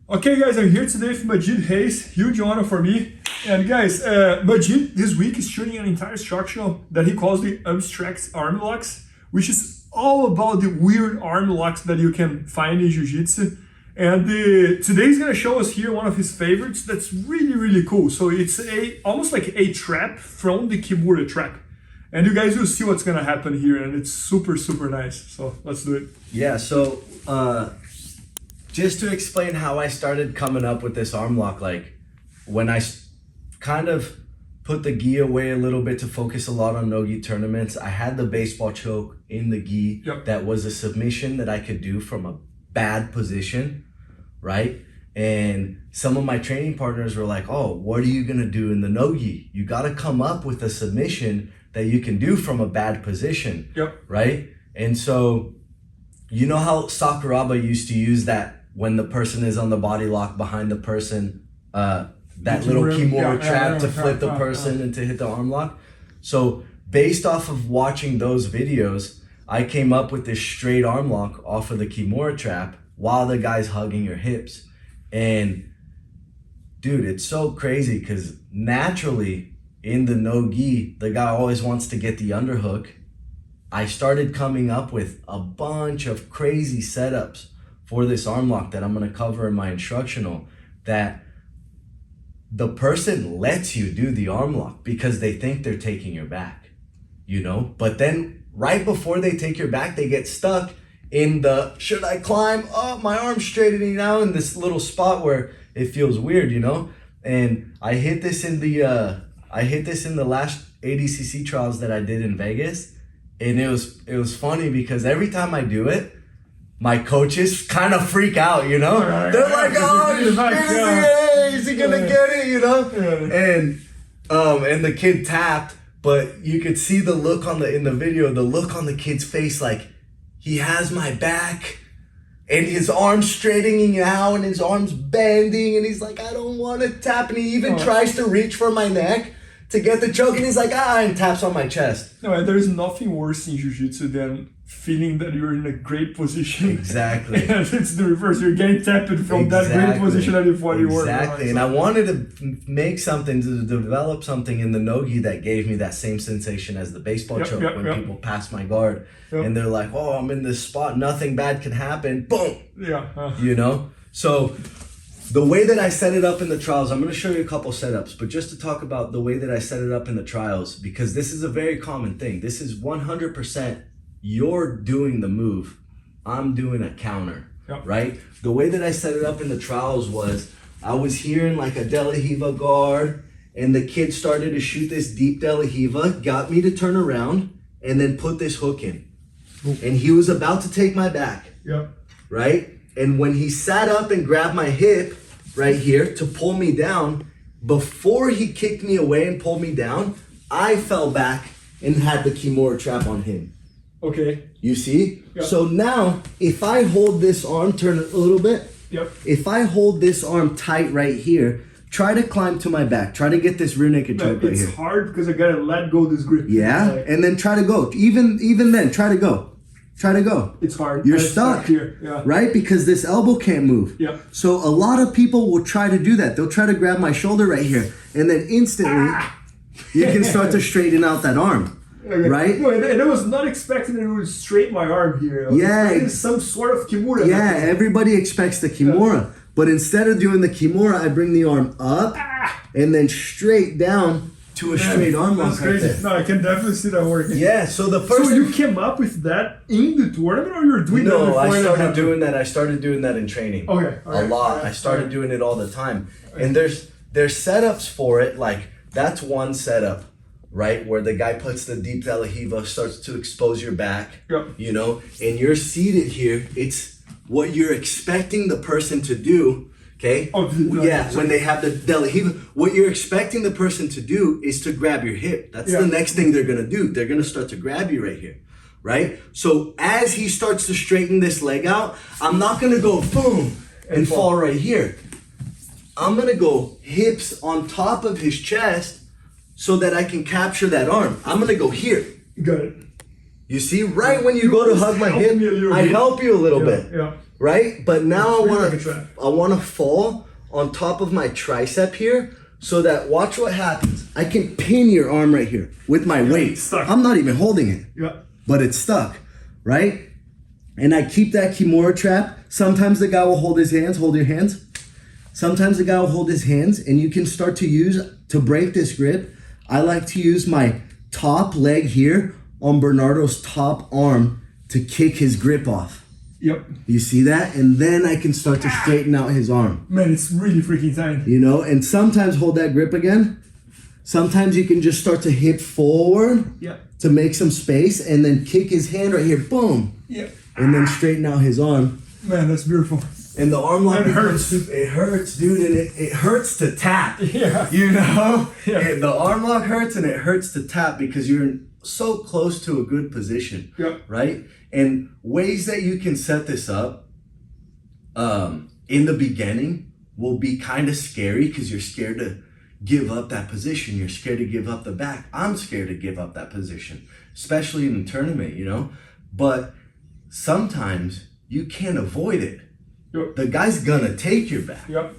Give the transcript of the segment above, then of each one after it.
Okay guys, I'm here today with Magid Hage, huge honor for me. And guys, Magid this week is shooting an entire instructional that he calls the abstract arm locks, which is all about the weird arm locks that you can find in Jiu-Jitsu. And today he's gonna show us here one of his favorites that's really cool. So it's almost like a trap from the kimura trap. And you guys will see what's gonna happen here, and it's super nice. So let's do it. Yeah, so just to explain how I started coming up with this arm lock, like when I kind of put the gi away a little bit to focus a lot on no-gi tournaments, I had the baseball choke in the gi. Yep. That was a submission that I could do from a bad position, right? And some of my training partners were like, oh, what are you gonna do in the no-gi? You gotta come up with a submission that you can do from a bad position, yep. Right? And so, you know how Sakuraba used to use that when the person is on the body lock behind the person, that little kimura trap to flip the person and to hit the arm lock? So based off of watching those videos, I came up with this straight arm lock off of the kimura trap while the guy's hugging your hips. And dude, it's so crazy because naturally in the no-gi, the guy always wants to get the underhook. I started coming up with a bunch of crazy setups for this arm lock that I'm gonna cover in my instructional, that the person lets you do the arm lock because they think they're taking your back, you know? But then right before they take your back, they get stuck in the, should I climb? Oh, my arm's straightening now, in this little spot where it feels weird, you know? And I hit this in the last ADCC trials that I did in Vegas. And it was funny because every time I do it, my coaches kind of freak out, you know? They're like, oh, is he gonna get it, you know? And the kid tapped, but you could see the look in the video, the look on the kid's face, like he has my back and his arm's straightening out and his arm's bending and he's like, I don't want to tap. And he even tries to reach for my neck to get the choke, and he's like, and taps on my chest. No, there's nothing worse in Jiu-Jitsu than feeling that you're in a great position. Exactly. And it's the reverse. You're getting tapped from that great position that you thought you were. Exactly. And I wanted to make something, to develop something in the no-gi that gave me that same sensation as the baseball choke when people pass my guard. And they're like, oh, I'm in this spot, nothing bad can happen. Boom. Yeah. You know? So the way that I set it up in the trials, I'm going to show you a couple setups, but just to talk about the way that I set it up in the trials, because this is a very common thing. This is 100% you're doing the move, I'm doing a counter, right? The way that I set it up in the trials was I was here in like a De La Riva guard, and the kid started to shoot this deep De La Riva, got me to turn around, and then put this hook in. And he was about to take my back, right? And when he sat up and grabbed my hip right here to pull me down, before he kicked me away and pulled me down, I fell back and had the kimura trap on him. Okay. You see? So now, if I hold this arm, turn it a little bit. If I hold this arm tight right here, try to climb to my back. Try to get this rear naked choke right here. It's hard because I gotta let go this grip. Yeah, and then try to go. Even then, try to go. Try to go. It's hard. You're stuck here, right? Because this elbow can't move. So a lot of people will try to do that. They'll try to grab my shoulder right here, and then instantly you can start to straighten out that arm, right? No, and I was not expecting that it would straighten my arm here. It's some sort of kimura. Yeah, everybody expects the kimura, but instead of doing the kimura, I bring the arm up and then straight down to a straight arm lock. That's crazy. No, I can definitely see that working. Yeah, so the first... So you came up with that in the tournament, or you were doing that before? No, I started doing that in training. Okay. A lot. I started doing it all the time. And there's setups for it, like that's one setup, right? Where the guy puts the deep De La Riva, starts to expose your back, you know, and you're seated here. It's what you're expecting the person to do. Okay. When they have the De La Riva, what you're expecting the person to do is to grab your hip. That's the next thing they're gonna do. They're gonna start to grab you right here, right? So as he starts to straighten this leg out, I'm not gonna go boom and fall right here. I'm gonna go hips on top of his chest so that I can capture that arm. I'm gonna go here. Got it. You see, right when you go to hug my hip, I help you a little bit. right? But now Like I want to fall on top of my tricep here, so that, watch what happens. I can pin your arm right here with my weight. Stuck. I'm not even holding it, but it's stuck, right? And I keep that kimura trap. Sometimes the guy will hold his hands, hold your hands. Sometimes the guy will hold his hands, and you can start to use, to break this grip, I like to use my top leg here on Bernardo's top arm to kick his grip off. Yep. You see that? And then I can start to straighten out his arm. Man, it's really freaking tight. You know, and sometimes hold that grip again. Sometimes you can just start to hip forward to make some space and then kick his hand right here. Boom. Yep. And then straighten out his arm. Man, that's beautiful. And the arm lock hurts. It hurts, dude, and it hurts to tap. Yeah. You know? Yeah. The arm lock hurts and it hurts to tap because you're so close to a good position. Yep. Right? And ways that you can set this up in the beginning will be kind of scary because you're scared to give up that position. You're scared to give up the back. I'm scared to give up that position, especially in a tournament, you know? But sometimes you can't avoid it. Yep. The guy's gonna take your back. Yep.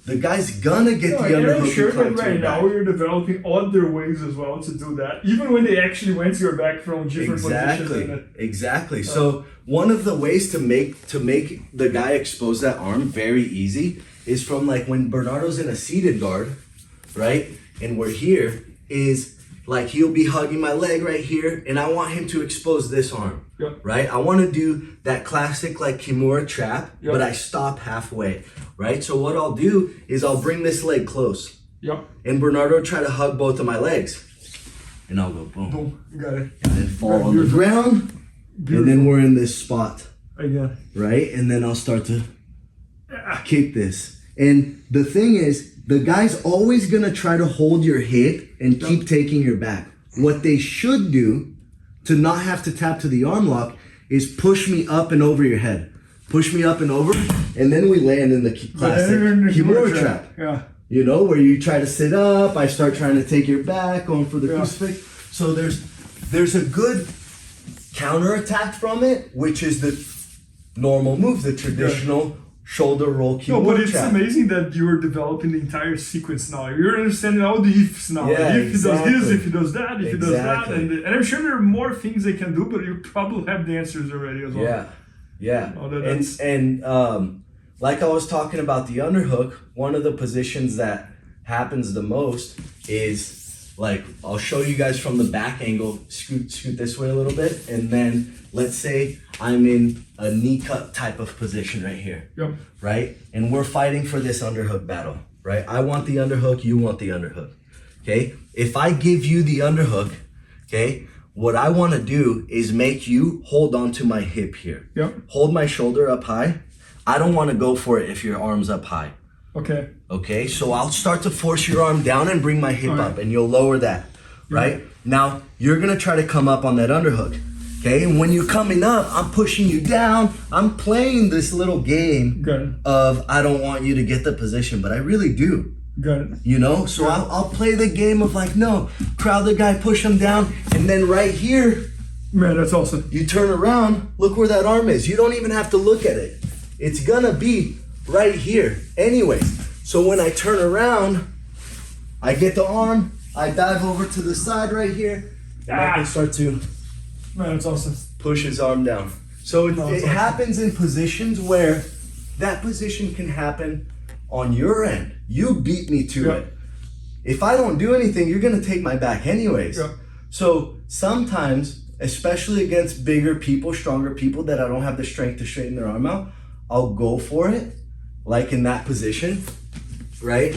The guy's gonna get the underhook. I'm sure that right now now you're developing other ways as well to do that, even when they actually went to your back from different positions. Exactly. So one of the ways to make the guy expose that arm very easy is from like when Bernardo's in a seated guard, right? And we're here, is like he'll be hugging my leg right here, and I want him to expose this arm, right? I want to do that classic like kimura trap, but I stop halfway, right? So what I'll do is I'll bring this leg close, and Bernardo will try to hug both of my legs, and I'll go boom, boom, you got it, and then fall on the ground, and then we're in this spot, right? And then I'll start to kick this, and the thing is, the guy's always gonna try to hold your hip and keep taking your back. What they should do to not have to tap to the arm lock is push me up and over your head. Push me up and over, and then we land in the classic kimura trap. Yeah. You know, where you try to sit up, I start trying to take your back, going for the crucifix. So there's a good counterattack from it, which is the normal move, the traditional shoulder roll kimura. No, but it's trap. amazing that you're developing the entire sequence now. You're understanding all the ifs now. Yeah, if exactly. he does this, if he does that, if he does that. And I'm sure there are more things they can do, but you probably have the answers already as well. Yeah. Oh, and like I was talking about the underhook, one of the positions that happens the most is like, I'll show you guys from the back angle, scoot this way a little bit, and then let's say I'm in a knee cut type of position right here, right? And we're fighting for this underhook battle, right? I want the underhook, you want the underhook, okay? If I give you the underhook, okay, what I want to do is make you hold on to my hip here. Hold my shoulder up high. I don't want to go for it if your arm's up high. Okay, so I'll start to force your arm down and bring my hip up, and you'll lower that, right? Now, you're going to try to come up on that underhook. Okay, and when you're coming up, I'm pushing you down. I'm playing this little game of I don't want you to get the position, but I really do. You know, so I'll play the game of like, no, crowd the guy, push him down, and then right here, man, that's awesome. You turn around, look where that arm is. You don't even have to look at it. It's gonna be right here anyways. So when I turn around, I get the arm, I dive over to the side right here, and I can start to that's awesome. Push his arm down. So it happens in positions where that position can happen on your end. You beat me to it. If I don't do anything, you're gonna take my back anyways. So sometimes, especially against bigger people, stronger people that I don't have the strength to straighten their arm out, I'll go for it, like in that position, right?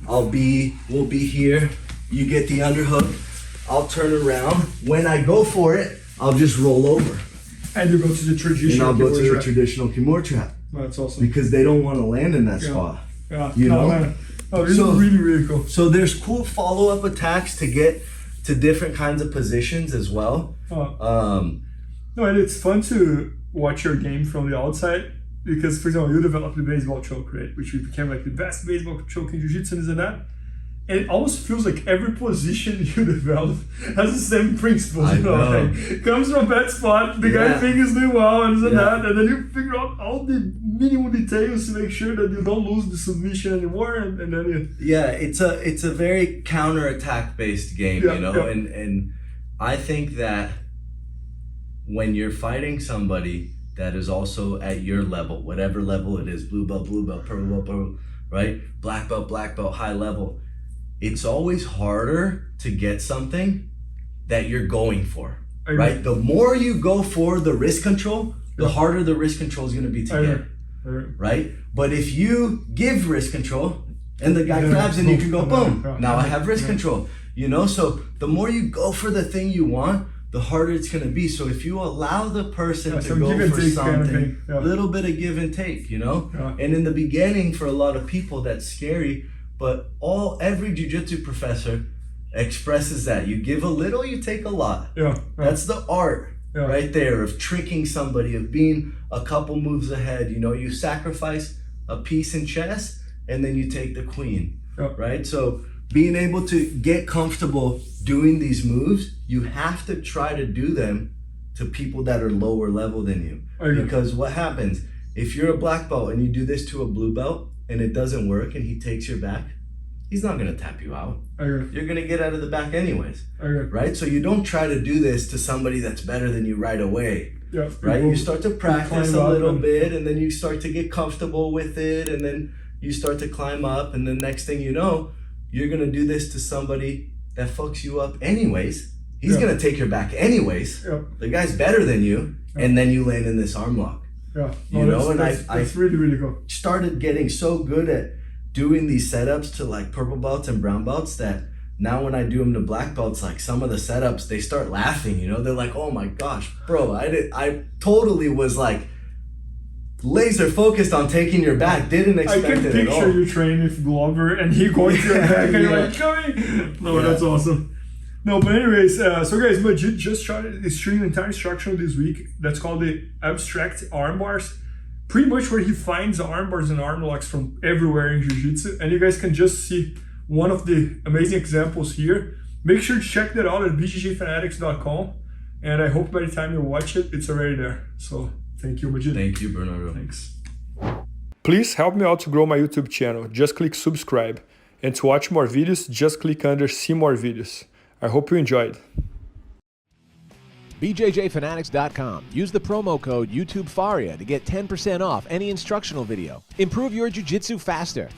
We'll be here, you get the underhook, I'll turn around. When I go for it, I'll just roll over. And you go to the traditional kimura trap. That's awesome. Because they don't want to land in that spot. You know? Man. Oh, this is really, really cool. So there's cool follow-up attacks to get to different kinds of positions as well. No, and it's fun to watch your game from the outside because, for example, you developed the baseball choke, right? Which became like the best baseball choke in Jiu-Jitsu and this and that. And it almost feels like every position you develop has the same principles. I know. Like, comes from that spot, the guy thinks he's doing well, and that, and then you figure out all the minimum details to make sure that you don't lose the submission anymore, and then you... Yeah, it's a very counterattack based game, you know, and I think that when you're fighting somebody that is also at your level, whatever level it is, blue belt, purple belt, right? Black belt, high level. It's always harder to get something that you're going for, right? The more you go for the wrist control, the harder the wrist control is going to be to get, right? But if you give wrist control and the guy grabs and you can go, boom, now I have wrist control, you know? So the more you go for the thing you want, the harder it's going to be. So if you allow the person to go for something, a little bit of give and take, you know? And in the beginning, for a lot of people, that's scary. But every jiu-jitsu professor expresses that. You give a little, you take a lot. That's the art right there of tricking somebody, of being a couple moves ahead. You know, you sacrifice a piece in chess and then you take the queen, right? So being able to get comfortable doing these moves, you have to try to do them to people that are lower level than you. Because what happens, if you're a black belt and you do this to a blue belt and it doesn't work and he takes your back, he's not going to tap you out. You're going to get out of the back anyways, right? So you don't try to do this to somebody that's better than you right away, right? You start to practice a little bit, and then you start to get comfortable with it, and then you start to climb up, and the next thing you know, you're going to do this to somebody that fucks you up anyways. He's going to take your back anyways. The guy's better than you, and then you land in this arm lock. You know, and that's really, really cool. Started getting so good at doing these setups to like purple belts and brown belts that now when I do them to black belts, like some of the setups, they start laughing, you know? They're like, oh my gosh, bro, I totally was like laser focused on taking your back, didn't expect it at all. I can picture you training with Glover and he going to your back and you're like, coming. No, that's awesome. No, but anyways, so guys, Magid just started streaming an entire instructional this week that's called the abstract arm bars. Pretty much where he finds arm bars and arm locks from everywhere in Jiu-Jitsu. And you guys can just see one of the amazing examples here. Make sure to check that out at bjjfanatics.com. And I hope by the time you watch it, it's already there. So thank you, Magid. Thank you, Bernardo. Thanks. Please help me out to grow my YouTube channel. Just click subscribe. And to watch more videos, just click under see more videos. I hope you enjoyed. BJJFanatics.com. Use the promo code YouTubeFaria to get 10% off any instructional video. Improve your jiu-jitsu faster.